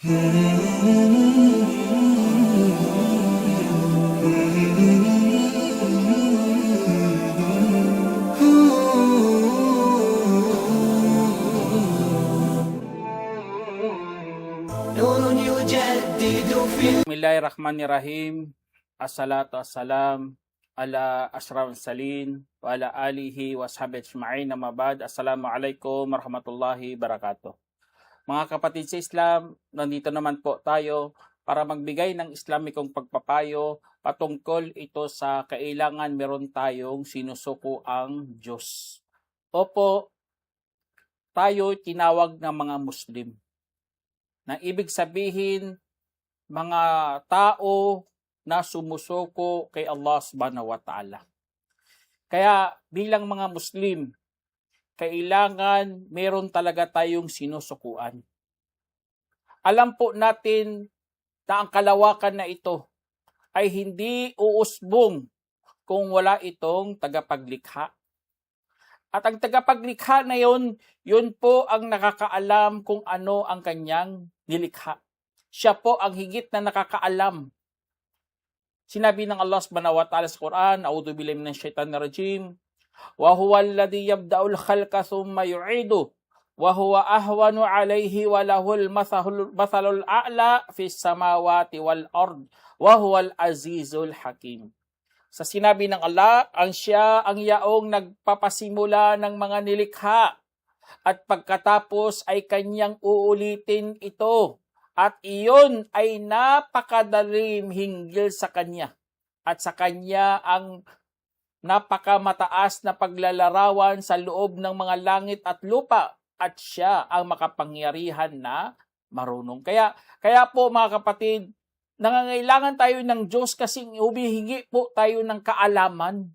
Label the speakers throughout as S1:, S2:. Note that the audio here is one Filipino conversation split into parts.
S1: Bismillahirrahmanirrahim. Assalatu assalam ala ashrafil salin wa ala alihi wa sahbihi ajma'in. Amma ba'd. Assalamualaikum warahmatullahi wabarakatuh. Mga kapatid sa Islam, nandito naman po tayo para magbigay ng Islamikong pagpapayo patungkol ito sa kailangan meron tayong sinusuko ang Diyos. Opo, tayo tinawag ng mga Muslim. Na ibig sabihin, mga tao na sumusuko kay Allah subhanahu wa ta'ala. Kaya bilang mga Muslim, kailangan meron talaga tayong sinusukuan. Alam po natin na ang kalawakan na ito ay hindi uusbong kung wala itong tagapaglikha. At ang tagapaglikha na yun po ang nakakaalam kung ano ang kanyang nilikha. Siya po ang higit na nakakaalam. Sinabi ng Allah subhanahu wa ta'ala sa Quran, A'udhu billahi minash shaitanir rajim, wa huwa alladhi yabda'ul khalqa thumma yu'idu wa huwa ahwanu 'alayhi wa lahul mathalul a'la fis samawati wal ard wa huwal azizul hakim. Sa sinabi ng Allah, ang siya ang yaong nagpapasimula ng mga nilikha at pagkatapos ay kanyang uulitin ito. At iyon ay napakadalim hinggil sa kanya. At sa kanya ang napakamataas na paglalarawan sa loob ng mga langit at lupa. At siya ang makapangyarihan na marunong. Kaya po mga kapatid, nangangailangan tayo ng Diyos kasi humihingi po tayo ng kaalaman.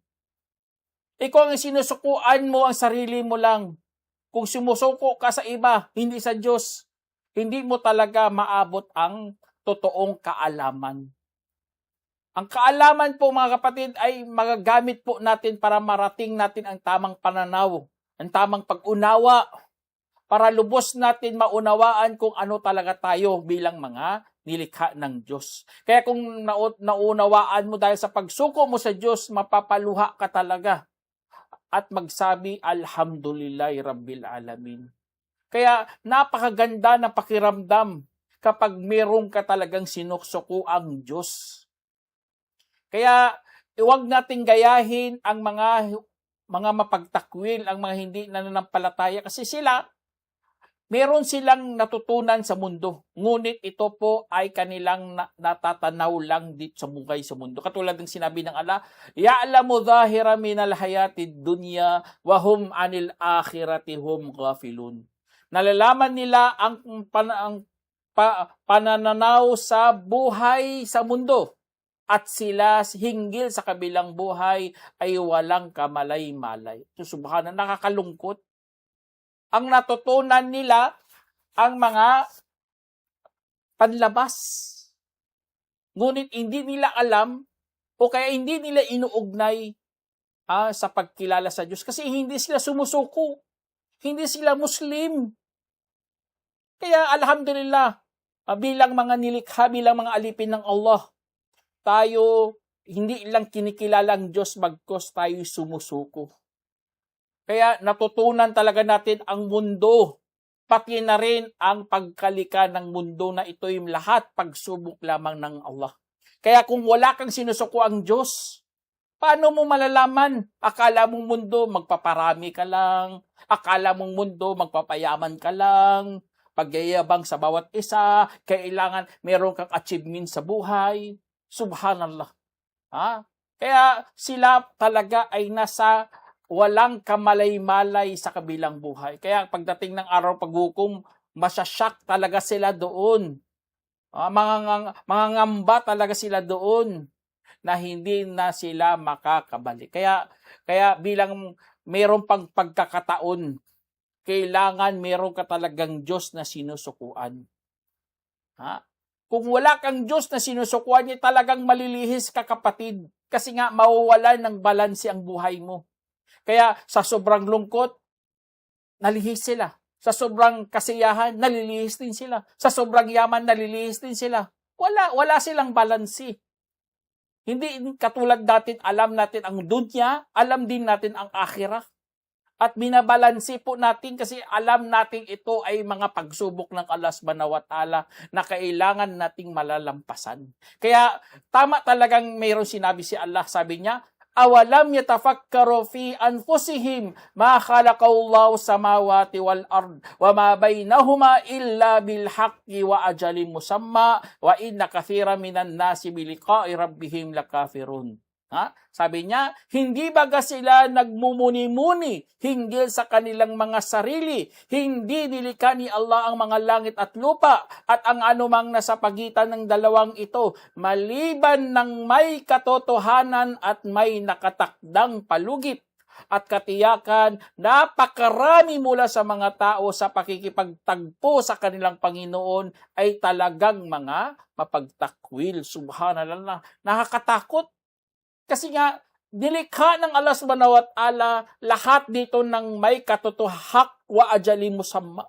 S1: Ikaw ang sinusukuan mo ang sarili mo lang. Kung sumusuko ka sa iba, hindi sa Diyos, hindi mo talaga maabot ang totoong kaalaman. Ang kaalaman po mga kapatid ay magagamit po natin para marating natin ang tamang pananaw, ang tamang pag-unawa, para lubos natin maunawaan kung ano talaga tayo bilang mga nilikha ng Diyos. Kaya kung naunawaan mo dahil sa pagsuko mo sa Diyos, mapapaluha ka talaga at magsabi, Alhamdulillahi Rabbil Alamin. Kaya napakaganda ng pakiramdam kapag meron ka talagang sinusuko ang Diyos. Kaya huwag nating gayahin ang mga mapagtakwil, ang mga hindi nananampalataya kasi meron silang natutunan sa mundo. Ngunit ito po ay kanilang natatanaw lang dito sa buhay sa mundo. Katulad ng sinabi ng Allah, Ya'lamu dhahira minal hayatid dunya wa hum anil akhirati hum ghafilun. Nalalaman nila ang panananaw sa buhay sa mundo at sila hinggil sa kabilang buhay ay walang kamalay-malay. So, subhanallah, nakakalungkot. Ang natutunan nila ang mga panlabas. Ngunit hindi nila alam o kaya hindi nila inuugnay sa pagkilala sa Diyos kasi hindi sila sumusuko. Hindi sila Muslim. Kaya alhamdulillah, bilang mga nilikha, bilang mga alipin ng Allah, tayo hindi lang kinikilala ang Diyos bagkos tayo sumusuko. Kaya natutunan talaga natin ang mundo, pati na rin ang pagkalika ng mundo na ito'y lahat pagsubok lamang ng Allah. Kaya kung wala kang sinusuko ang Diyos, paano mo malalaman? Akala mong mundo, magpaparami ka lang. Akala mong mundo, magpapayaman ka lang. Pagyayabang sa bawat isa, kailangan meron kang achievement sa buhay. Subhanallah. Kaya sila talaga ay nasa walang kamalay-malay sa kabilang buhay. Kaya pagdating ng araw paghukom, masyasyak talaga sila doon. Mangangamba talaga sila doon na hindi na sila makakabalik. Kaya bilang mayroon pang pagkakataon, kailangan mayroon ka talagang Diyos na sinusukuan. Kung wala kang Diyos na sinusukuan niya, talagang malilihis ka kapatid. Kasi nga mawawalan ng balanse ang buhay mo. Kaya sa sobrang lungkot, nalihis sila. Sa sobrang kasiyahan, nalilihis din sila. Sa sobrang yaman, nalilihis din sila. Wala silang balansi. Hindi katulad natin, alam natin ang dunya, alam din natin ang akhirah. At binabalansi po natin kasi alam natin ito ay mga pagsubok ng Allah subhanahu wa ta'ala na kailangan nating malalampasan. Kaya tama talagang mayroong sinabi si Allah, sabi niya, awalam yatafakkaru fi anfusihim ma khalaqallahu samawati wal ard wa ma bainahuma illa bil haqqi wa ajalin musamma wa inna katsiran minan nasi bi liqa'i rabbihim lakafirun. Sabi niya, hindi baga sila nagmumuni-muni hinggil sa kanilang mga sarili, hindi nilikha ni Allah ang mga langit at lupa at ang anumang nasa pagitan ng dalawang ito, maliban ng may katotohanan at may nakatakdang palugit. At katiyakan, napakarami mula sa mga tao sa pakikipagtagpo sa kanilang Panginoon ay talagang mga mapagtakwil. Subhanallah, nakakatakot. Kasi nga, nilikha ng Allah subhanahu wa ta'ala lahat dito ng may katotohak wa ajalin musamma.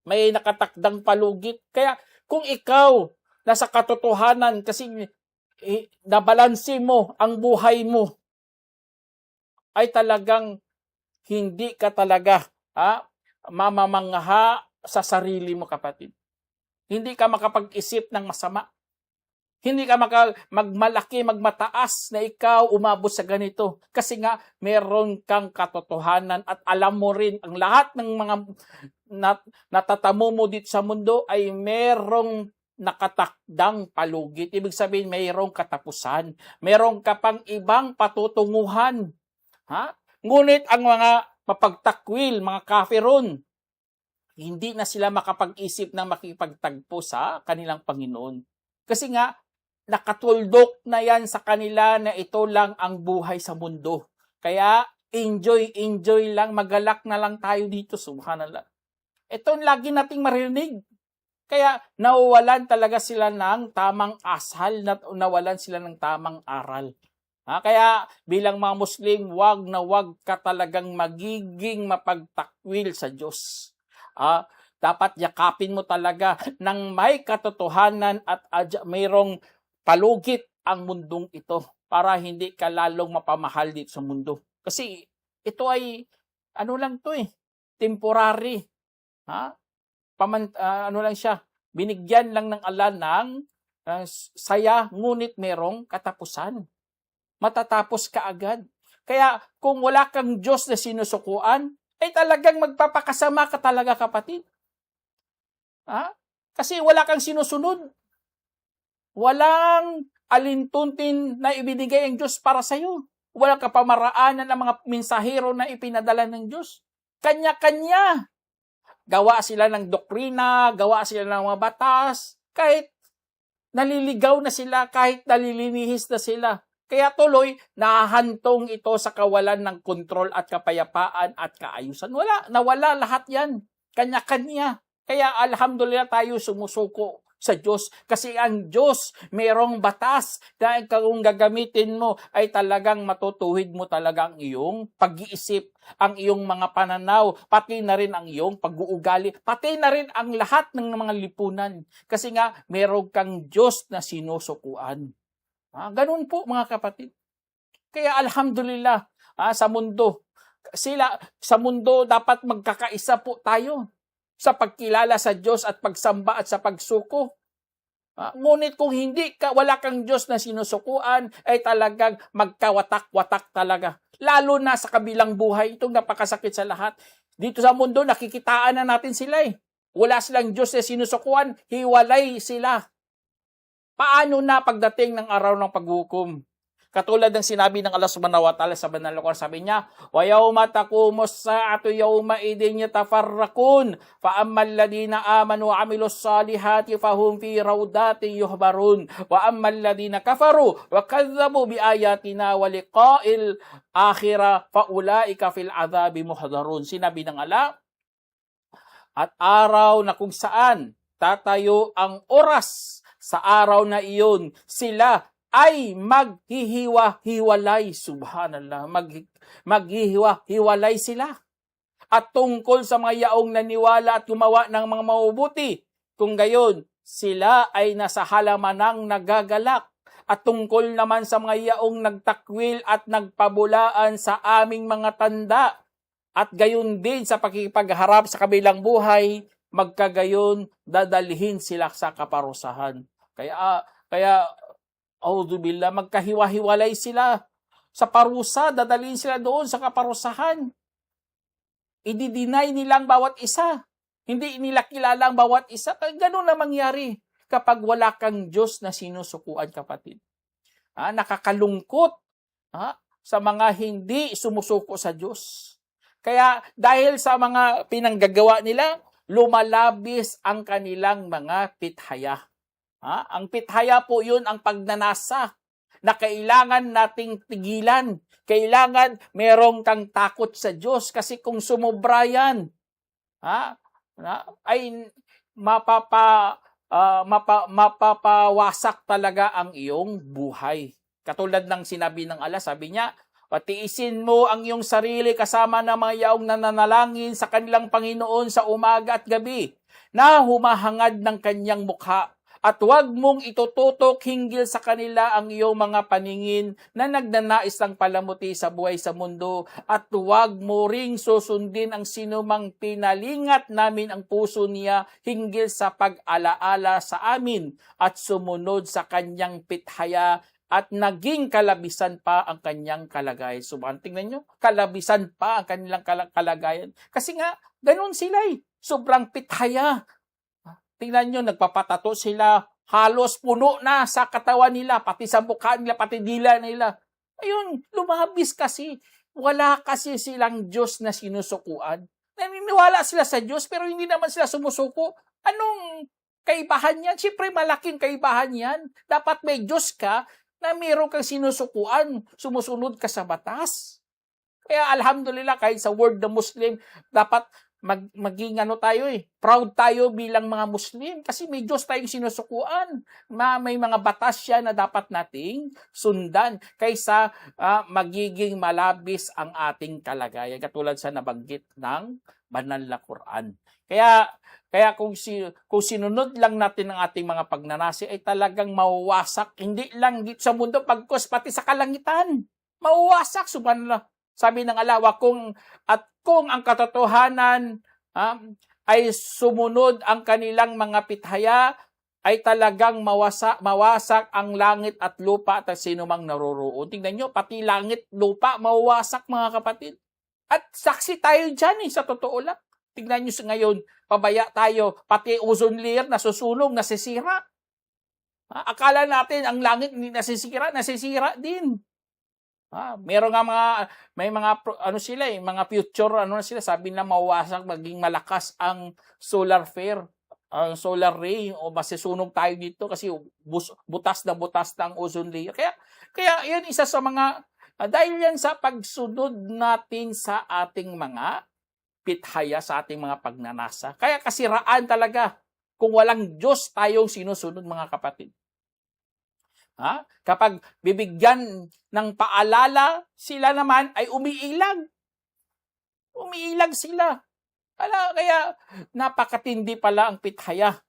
S1: May nakatakdang palugit. Kaya kung ikaw nasa katotohanan kasi nabalansi mo ang buhay mo, ay talagang hindi ka talaga mamamangha sa sarili mo, kapatid. Hindi ka makapag-isip ng masama. Hindi ka magmalaki, magmataas na ikaw umabot sa ganito. Kasi nga, meron kang katotohanan at alam mo rin ang lahat ng mga natatamo mo dito sa mundo ay merong nakatakdang palugit. Ibig sabihin, mayroong katapusan. Merong ka pang ibang patutunguhan. Ngunit ang mga mapagtakwil, mga kafirun, hindi na sila makapag-isip na makipagtagpo sa kanilang Panginoon. Kasi nga, nakatuldok na yan sa kanila na ito lang ang buhay sa mundo. Kaya, enjoy lang, magalak na lang tayo dito, subhanallah. Ito lagi nating marinig. Kaya, nawawalan talaga sila ng tamang asal, nawalan sila ng tamang aral. Kaya, bilang mga Muslim, wag na wag ka talagang magiging mapagtakwil sa Diyos. Dapat yakapin mo talaga ng may katotohanan at mayroong palugit ang mundong ito para hindi ka lalong mapamahal dito sa mundo. Kasi ito ay, temporary. Lang siya, binigyan lang ng Allah ng saya, ngunit merong katapusan. Matatapos ka agad. Kaya kung wala kang Diyos na sinusukuan, ay talagang magpapakasama ka talaga, kapatid. Kasi wala kang sinusunod. Walang alintuntin na ibinigay ang Diyos para sa iyo. Walang kapamaraanan ng mga mensahero na ipinadala ng Diyos. Kanya-kanya. Gawa sila ng doktrina, gawa sila ng mga batas, kahit naliligaw na sila, kahit nalilinihis na sila. Kaya tuloy, nahahantong ito sa kawalan ng kontrol at kapayapaan at kaayusan. Nawala lahat yan. Kanya-kanya. Kaya alhamdulillah tayo sumusuko sa Diyos. Kasi ang Diyos, mayroong batas na kung gagamitin mo ay talagang matutuwid mo talaga ang iyong pag-iisip, ang iyong mga pananaw, pati na rin ang iyong pag-uugali, pati na rin ang lahat ng mga lipunan. Kasi nga, mayroong kang Diyos na sinusukuan. Ganun po, mga kapatid. Kaya alhamdulillah, sa mundo, sa mundo dapat magkakaisa po tayo sa pagkilala sa Diyos at pagsamba at sa pagsuko. Ngunit kung wala kang Diyos na sinusukuan, ay talagang magkawatak-watak talaga. Lalo na sa kabilang buhay, itong napakasakit sa lahat. Dito sa mundo, nakikitaan na natin sila Wala silang Diyos na sinusukuan, hiwalay sila. Paano na pagdating ng araw ng paghukom? Katulad ng sinabi ng Allah subhanahu wa ta'ala sa banal na Quran, sabi niya, وَيَوْمَ تَقُومُ السَّاعَةُ يَوْمَئِذٍ يَتَفَرَّقُونَ فَأَمَّا الَّذِينَ آمَنُوا وَعَمِلُوا الصَّالِحَاتِ فَهُمْ فِي رَوْضَاتٍ يُحْبَرُونَ وَأَمَّا الَّذِينَ كَفَرُوا وَكَذَّبُوا بِآيَاتِنَا وَلِقَاءِ الْآخِرَةِ فَأُولَئِكَ فِي الْعَذَابِ مُحْضَرُونَ. Sinabi ng Allah, at araw na kung saan tatayo ang oras, sa araw na iyon, sila ay maghihiwa-hiwalay. Subhanallah, maghihiwa-hiwalay sila. at tungkol sa mga yaong naniwala at gumawa ng mga mabubuti. Kung gayon, sila ay nasa halamanang nagagalak. At tungkol naman sa mga yaong nagtakwil at nagpabulaan sa aming mga tanda, at gayon din sa pakikipagharap sa kabilang buhay, magkagayon dadalhin sila sa kaparusahan. Kaya auzubillah, magkahiwa-hiwalay sila sa parusa, dadalhin sila doon sa kaparusahan. I-deny nilang bawat isa. Hindi nila kilala ang bawat isa. Ganun na mangyari kapag wala kang Diyos na sinusukuan, kapatid. Nakakalungkot sa mga hindi sumusuko sa Diyos. Kaya dahil sa mga pinanggagawa nila, lumalabis ang kanilang mga pithaya. Ang pithaya po yun ang pagnanasa na kailangan nating tigilan. Kailangan merong kang takot sa Diyos kasi kung sumobra yan, ay mapapawasak talaga ang iyong buhay. Katulad ng sinabi ng Allah, sabi niya, patiisin mo ang iyong sarili kasama ng mga yaong nananalangin sa kanilang Panginoon sa umaga at gabi na humahangad ng kanyang mukha. At huwag mong itututok hinggil sa kanila ang iyong mga paningin na nagnanais ng palamuti sa buhay sa mundo. At huwag mo ring susundin ang sinumang pinalingat namin ang puso niya hinggil sa pag-alaala sa amin at sumunod sa kanyang pithaya at naging kalabisan pa ang kanyang kalagayan. Tingnan nyo, kalabisan pa ang kanilang kalagayan. Kasi nga, ganun sila sobrang pithaya. Tingnan nyo, nagpapatato sila, halos puno na sa katawan nila, pati sa mukha nila, pati dila nila. Ayun, lumabis kasi. Wala kasi silang Diyos na sinusukuan. Naniniwala sila sa Diyos, pero hindi naman sila sumusuko. Anong kaibahan yan? Siyempre, malaking kaibahan yan. Dapat may Diyos ka na mayroon kang sinusukuan, sumusunod ka sa batas. Kaya alhamdulillah, kahit sa word na Muslim, dapat maging tayo proud tayo bilang mga Muslim kasi may Diyos tayong sinusukuan. May mga batas siya na dapat nating sundan kaysa magiging malabis ang ating kalagayan katulad sa nabanggit ng banal na Quran. Kaya kung sinunod lang natin ang ating mga pagnanasi ay talagang mawawasak, hindi lang dito sa mundo pagkos pati sa kalangitan. Mawawasak, subhanallah. Sabi ng Allah, kung ang katotohanan ay sumunod ang kanilang mga pithaya, ay talagang mawasak ang langit at lupa at sino mang naroroon. Tingnan nyo, pati langit, lupa, mawasak mga kapatid. At saksi tayo dyan sa totoo lang. Tingnan nyo ngayon, pabaya tayo, pati ozone layer nasusunog, nasisira. Akala natin ang langit hindi nasisira din. Meron nga may mga mga future sila, sabi na mawawasak, maging malakas ang solar ray o masisunog tayo dito kasi butas na ang ozone layer. Kaya yun isa sa mga dahil yan sa pagsunod natin sa ating mga pithaya, sa ating mga pagnanasa. Kaya kasiraan talaga kung walang Diyos tayong sinusunod mga kapatid. Kapag bibigyan ng paalala, sila naman ay umiilag. Umiilag sila. Kaya napakatindi pala ang pithaya.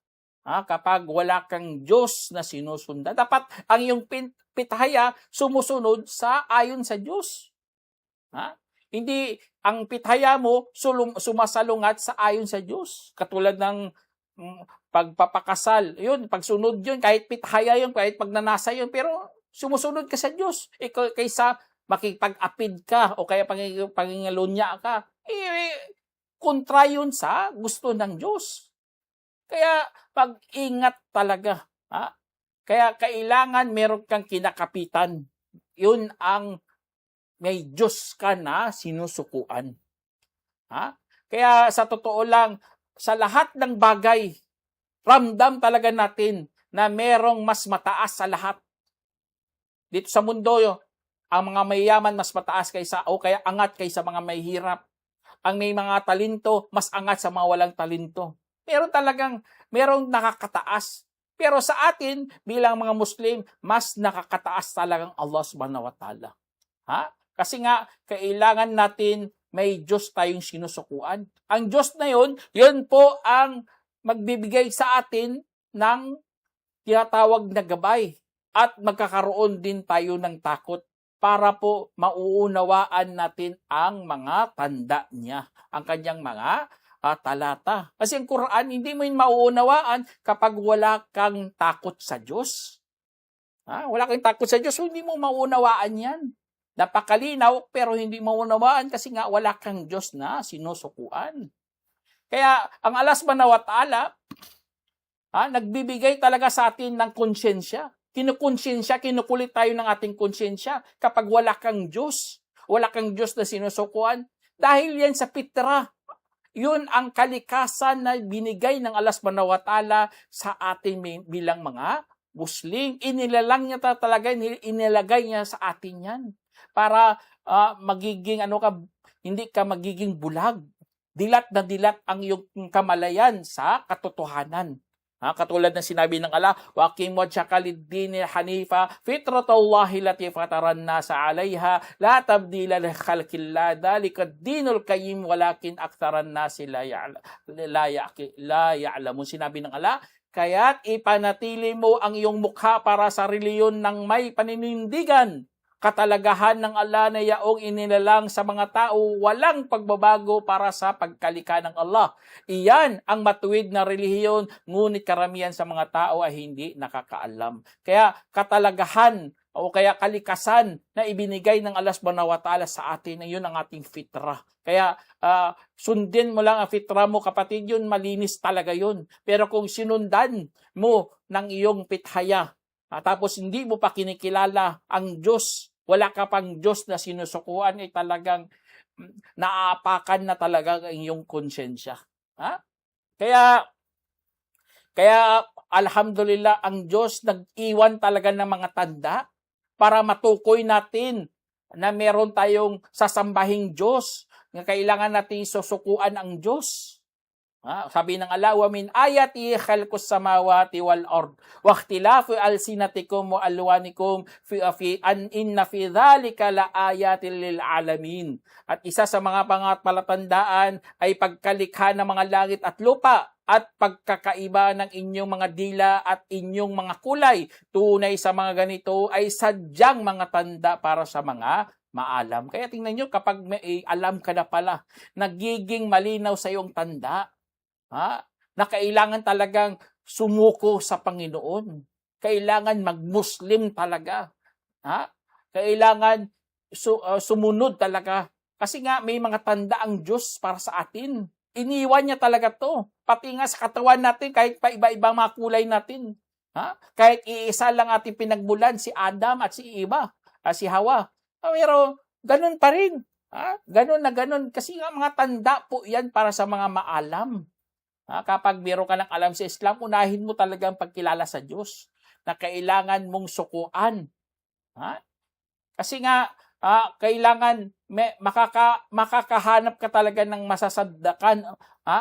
S1: Kapag wala kang Diyos na sinusundan. Dapat ang iyong pithaya sumusunod sa ayon sa Diyos. Hindi ang pithaya mo sumasalungat sa ayon sa Diyos. Katulad ng pagpapakasal, yun, pagsunod yun, kahit pithaya yun, kahit pagnanasa yun, pero sumusunod ka sa Diyos. Kaysa makipag-apid ka o kaya pangingalunya ka, kontra yun sa gusto ng Diyos. Kaya pag-ingat talaga. Kaya kailangan meron kang kinakapitan. Yun ang may Diyos ka na sinusukuan. Kaya sa totoo lang, sa lahat ng bagay, ramdam talaga natin na merong mas mataas sa lahat. Dito sa mundo, ang mga mayayaman mas mataas o kaya angat kaysa mga mahihirap. Ang may mga talento, mas angat sa mga walang talento. Merong nakakataas. Pero sa atin, bilang mga Muslim, mas nakakataas talagang Allah subhanahu wa ta'ala. Kasi nga, kailangan natin may Diyos tayong sinusukuan. Ang Diyos na yun po ang magbibigay sa atin ng tinatawag na gabay at magkakaroon din tayo ng takot para po mauunawaan natin ang mga tanda niya, ang kanyang mga talata. Kasi ang Quran, hindi mo yun mauunawaan kapag wala kang takot sa Diyos. Wala kang takot sa Diyos, hindi mo mauunawaan yan. Napakalinaw, pero hindi mo maunawaan kasi nga wala kang Diyos na sinusukuan. Kaya ang Allah subhanahu wa ta'ala, nagbibigay talaga sa atin ng konsyensya. Kinukulit tayo ng ating konsyensya kapag wala kang Diyos. Wala kang Diyos na sinusukuan. Dahil yan sa fitra. Yun ang kalikasan na binigay ng Allah subhanahu wa ta'ala sa atin bilang mga Muslim. Inilalang niya talaga, inilagay niya sa atin yan. Para magiging, hindi ka magiging bulag. Dilat na dilat ang iyong kamalayan sa katotohanan. Katulad ng sinabi ng Allah, وَأَقِمْ وَجْهَكَ لِلدِّينِ الْحَنِيفَ فِطْرَةَ اللَّهِ الَّتِي فَطَرَ النَّاسَ عَلَيْهَا لَا تَبْدِيلَ لِخَلْقِ اللَّهِ ذَلِكَ الدِّينُ الْقَيِّمُ وَلَكِنْ أَكْثَرَ النَّاسِ لَا يَعْلَمُونَ. Sinabi ng Allah, kaya't ipanatili mo ang iyong mukha para sa reliyon ng may paninindigan. Katalagahan ng Allah na yaong inilalang sa mga tao, walang pagbabago para sa pagkalika ng Allah. Iyan ang matuwid na relihiyon, ngunit karamihan sa mga tao ay hindi nakakaalam. Kaya katalagahan o kaya kalikasan na ibinigay ng Allah subhanahu wa ta'ala sa atin, yun ang ating fitra. Kaya sundin mo lang ang fitra mo, kapatid, yun malinis talaga yun. Pero kung sinundan mo ng iyong pithaya, tapos hindi mo pa kinikilala ang Diyos, wala ka pang Diyos na sinusukuan, ay talagang naaapakan na talaga ang iyong konsensya. Kaya alhamdulillah, ang Diyos nag-iwan talaga ng mga tanda para matukoy natin na meron tayong sasambahing Diyos, na kailangan natin susukuan ang Diyos. Sabi ng Allah, wa min ayati khalqus samawati wal ard wa ikhtilafu alsinatikum wa alwanikum inna fi dhalika la ayatin lil alamin. At isa sa mga palatandaan ay pagkalikha ng mga langit at lupa at pagkakaiba ng inyong mga dila at inyong mga kulay. Tunay sa mga ganito ay sadyang mga tanda para sa mga maalam. Kaya tingnan nyo, kapag may alam ka na pala, nagiging malinaw sa iyong tanda. Na kailangan talagang sumuko sa Panginoon. Kailangan mag-Muslim talaga. Kailangan sumunod talaga. Kasi nga may mga tanda ang Diyos para sa atin. Iniwan niya talaga to. Pati nga sa katawan natin, kahit pa iba-ibang mga kulay natin. Kahit iisa lang ating pinagmulan, si Adam at si Eva, si Hawa. Pero ganun pa rin. Ganun na ganun. Kasi nga mga tanda po yan para sa mga maalam. Kapag meron ka ng alam sa Islam, unahin mo talagang pagkilala sa Diyos na kailangan mong sukuan. Kasi nga, kailangan makakahanap ka talaga ng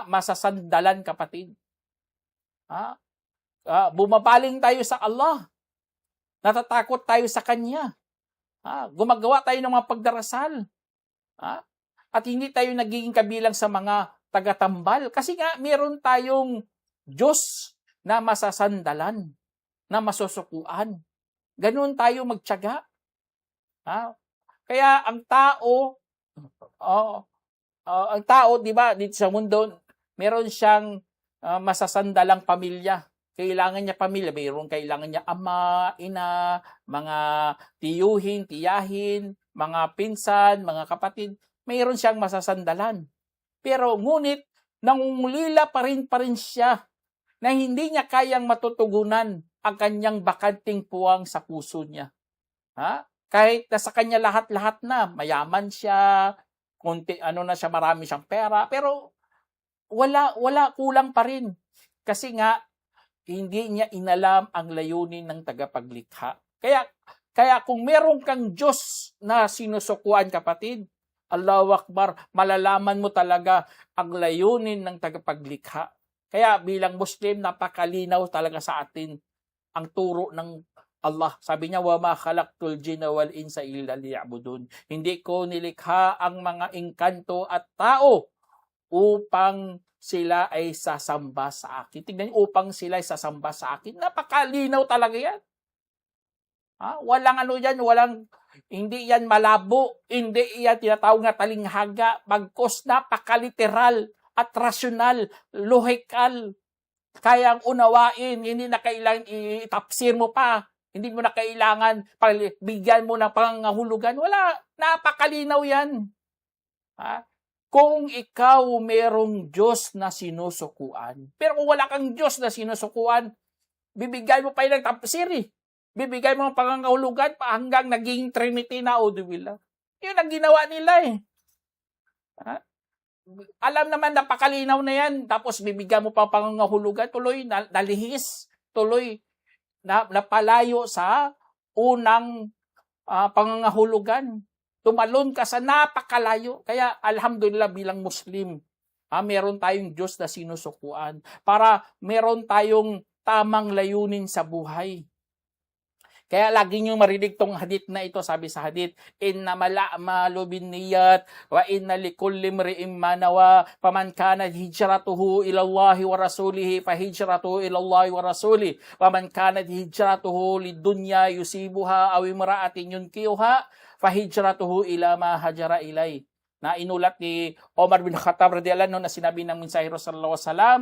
S1: masasandalan, kapatid. Bumabaling tayo sa Allah. Natatakot tayo sa Kanya. Gumagawa tayo ng mga pagdarasal. At hindi tayo nagiging kabilang sa mga tagatambal. Kasi nga, meron tayong Diyos na masasandalan, na masusukuan. Ganun tayo magtiyaga. Kaya ang tao, di ba, dito sa mundo, meron siyang masasandalang pamilya. Kailangan niya pamilya. Kailangan niya ama, ina, mga tiyuhin, tiyahin, mga pinsan, mga kapatid. Mayroon siyang masasandalan. Pero ngunit, nangungulila pa rin siya na hindi niya kayang matutugunan ang kanyang bakanting puwang sa puso niya. Kahit nasa kanya lahat-lahat na, mayaman siya, marami siyang pera, pero wala, kulang pa rin. Kasi nga, hindi niya inalam ang layunin ng tagapaglikha. Kaya kung meron kang Diyos na sinusukuan, kapatid, Allahu Akbar, malalaman mo talaga ang layunin ng tagapaglikha. Kaya bilang Muslim, napakalinaw talaga sa atin ang turo ng Allah, sabi niya, wa ma khalaqtul jinna wal insa illa liya'budun. Hindi ko nilikha ang mga engkanto at tao upang sila ay sasamba sa akin. Tingnan niyo, upang sila ay sasamba sa akin. Napakalinaw talaga yan. Walang ano yan, hindi yan malabo, hindi yan tinatawag na talinghaga, bagkos napakaliteral at rasyonal, lohikal, kayang unawain, hindi na kailangan itapsir mo pa, hindi mo na kailangan bigyan mo ng pangangahulugan, wala, napakalinaw yan. Kung ikaw merong Diyos na sinusukuan, pero kung wala kang Diyos na sinusukuan, bibigyan mo pa yung tapsir bibigay mo ng pangangahulugan pa hanggang naging Trinity na Udwila. Yun ang ginawa nila Alam naman, napakalinaw na yan. Tapos bibigyan mo pa pangangahulugan. Tuloy nalihis. Tuloy napalayo sa unang pangangahulugan. Tumalon ka sa napakalayo. Kaya alhamdulillah bilang Muslim, meron tayong Diyos na sinusukuan. Para meron tayong tamang layunin sa buhay. Kaya lagi nyo marinig tong hadith na ito, sabi sa hadith, innamal a'malu binniyat wa inna likulli imri'in ma nawa faman kanat hijratuhu ila Allah wa rasulihi fa hijratuhu ila Allah wa rasulihi waman kanat hijratuhu lidunya yusibuha aw imra'atin yunkiha fa hijratuhu ila ma hajara ilay. Na inulat ni Omar bin Khattab radhiyallahu anhu na sinabi ng mensahero sallallahu alaihi wasallam,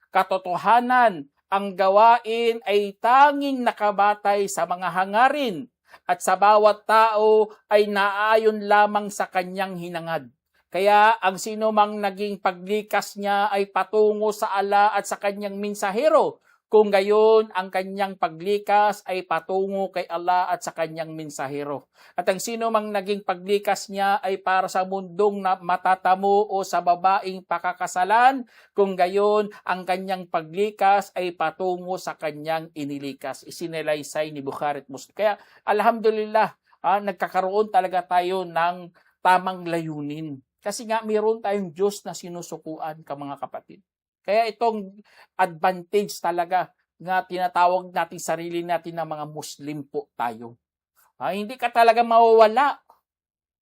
S1: katotohanan ang gawain ay tanging nakabatay sa mga hangarin at sa bawat tao ay naayon lamang sa kanyang hinangad. Kaya ang sino mang naging paglikas niya ay patungo sa Allah at sa kanyang mensahero. Kung gayon, ang kanyang paglikas ay patungo kay Allah at sa kanyang mensahero. At ang sino mang naging paglikas niya ay para sa mundong na matatamo o sa babaeng pakakasalan. Kung gayon, ang kanyang paglikas ay patungo sa kanyang inilikas. Isinalaysay ni Bukhari at Muslim. Kaya, alhamdulillah, nagkakaroon talaga tayo ng tamang layunin. Kasi nga, mayroon tayong Diyos na sinusukuan, mga kapatid. Kaya itong advantage talaga nga tinatawag natin sarili natin na mga Muslim po tayo. Hindi ka talaga mawawala.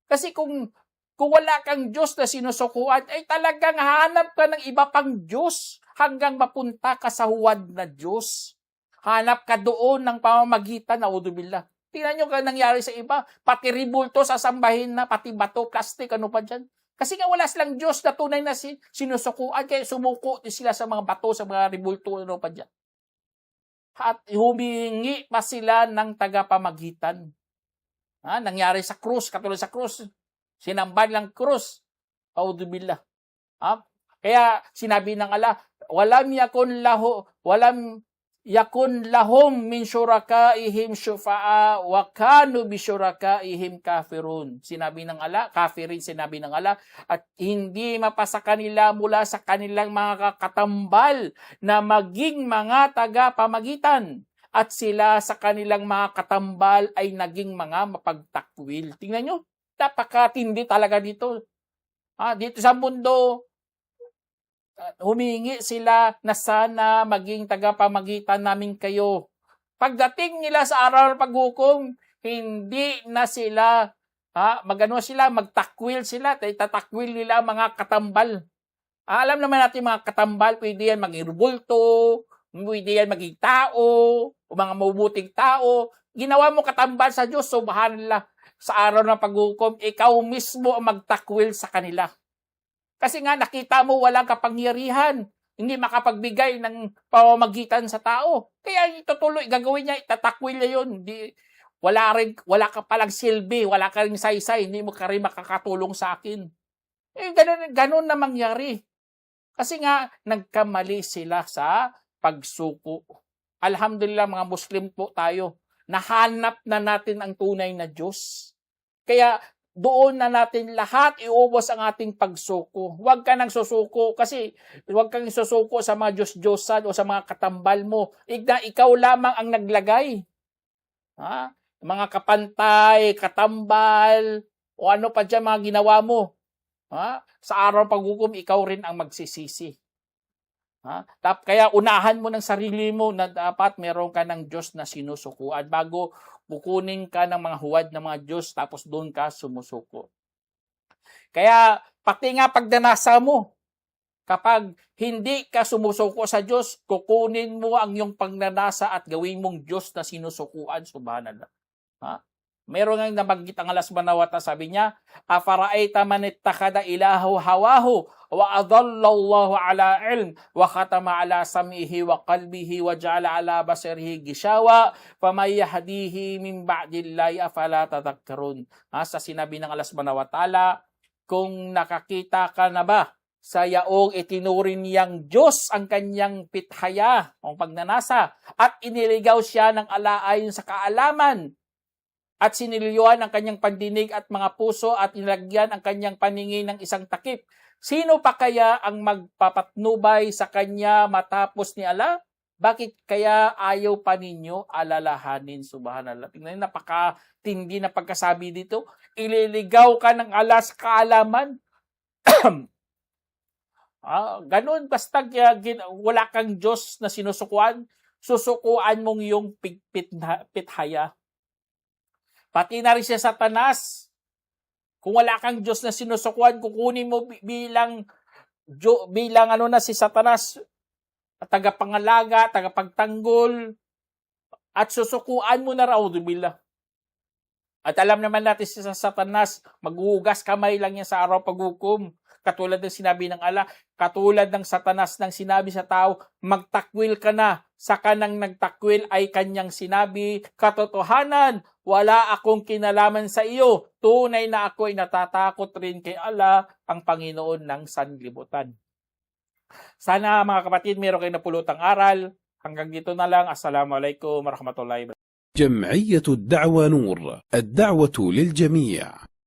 S1: Kasi kung wala kang Diyos na sinusukuan, ay talagang hanap ka ng iba pang Diyos hanggang mapunta ka sa huwad na Diyos. Hanap ka doon ng pamamagitan na udubillah. Tingnan nyo ka nangyari sa iba, pati ribulto sasambahin na, pati bato, plastic, ano pa dyan. Kasi nga wala silang Diyos na tunay na sinusukuan, kaya sumuko sila sa mga bato, sa mga ribulto, ano pa dyan. At humingi pa sila ng tagapamagitan. Nangyari sa krus, katulad sa krus. Sinambal ng krus. Audubillah. Kaya sinabi ng Allah, walam yakun lahum min syurakaihim syufa'a wa kanu bi syurakaihim kafirun. Sinabi ng Allah, kafirin sinabi ng Allah, at hindi mapasa kanila mula sa kanilang mga katambal na maging mga tagapamagitan. At sila sa kanilang mga katambal ay naging mga mapagtakwil. Tingnan nyo, napakatindi talaga dito. Dito sa mundo, humingi sila na sana maging tagapamagitan namin kayo. Pagdating nila sa araw ng paghukom, hindi na sila, magtakwil sila, tatakwil nila mga katambal. Alam naman natin mga katambal, pwede yan maging rubulto, pwede yan maging tao, o mga mabubuting tao. Ginawa mo katambal sa Diyos, subhanallah, sa araw ng paghukom, ikaw mismo ang magtakwil sa kanila. Kasi nga nakita mo walang kapangyarihan, hindi makapagbigay ng pamamagitan sa tao. Kaya itutuloy, gagawin niya, itatakwil niya yun. Wala ka palang silbi, wala ka rin saysay, hindi mo ka rin makakatulong sa akin. Ganun na mangyari. Kasi nga, nagkamali sila sa pagsuko. Alhamdulillah, mga Muslim po tayo, nahanap na natin ang tunay na Diyos. Kaya, doon na natin lahat iubos ang ating pagsuko. Huwag ka nang susuko kasi huwag kang susuko sa mga Diyos-Diyosan o sa mga katambal mo. Ikaw lamang ang naglagay. Mga kapantay, katambal, o ano pa dyan mga ginawa mo. Sa araw ng paghukom, ikaw rin ang magsisisi. Ha? Kaya unahan mo ng sarili mo na dapat meron ka ng Diyos na sinusukuan bago kukunin ka ng mga huwad ng mga Diyos tapos doon ka sumusuko. Kaya pati nga pagdanasa mo, kapag hindi ka sumusuko sa Diyos, kukunin mo ang iyong pagnanasa at gawin mong Diyos na sinusukuan, subhanallah. Ha? Meron nga nabanggit ang Allah subhanahu wa ta'ala, sabi niya, afara'aita man ittakhadha ilahu hawahu wa adallallahu ala ilm wa khatama ala sam'ihi wa qalbihi wa ja'ala ala basarihi gishawa faman yahdihi min ba'dillahi afala tadhakkarun. Sa sinabi ng Allah subhanahu wa ta'ala, kung nakakita ka na ba sa yaong itinuring niyang Diyos ang kanyang pithaya o pagnanasa at iniligaw siya ng alaayon sa kaalaman at siniliyuan ang kanyang pandinig at mga puso at nilagyan ang kanyang paningin ng isang takip. Sino pa kaya ang magpapatnubay sa kanya matapos ni Allah? Bakit kaya ayaw pa ninyo alalahanin? Subhanallah. Tingnan, napakatindi na pagkasabi dito. Ililigaw ka ng Allah sa kaalaman. Ganun, basta wala kang Diyos na sinusukuan, susukuan mong yung pithaya. Pati na rin siya Satanas. Kung wala kang Diyos na sinusukuan, kukunin mo bilang si Satanas, tagapangalaga, tagapagtanggol, at susukuan mo na ra'udzubillah. At alam naman natin si Satanas, maghuhugas kamay lang yan sa araw paghukom. Katulad ng sinabi ng Allah, katulad ng Satanas nang sinabi sa tao, magtakwil ka na. Sa kanang nagtakwil ay kanyang sinabi, katotohanan, wala akong kinalaman sa iyo. Tunay na ako ay natatakot rin kay Allah, ang Panginoon ng sanlibutan. Sana mga kapatid, meron kayong napulutang aral. Hanggang dito na lang. Assalamualaikum warahmatullahi wabarakatuh.
S2: جمعية الدعوة نور، الدعوة للجميع.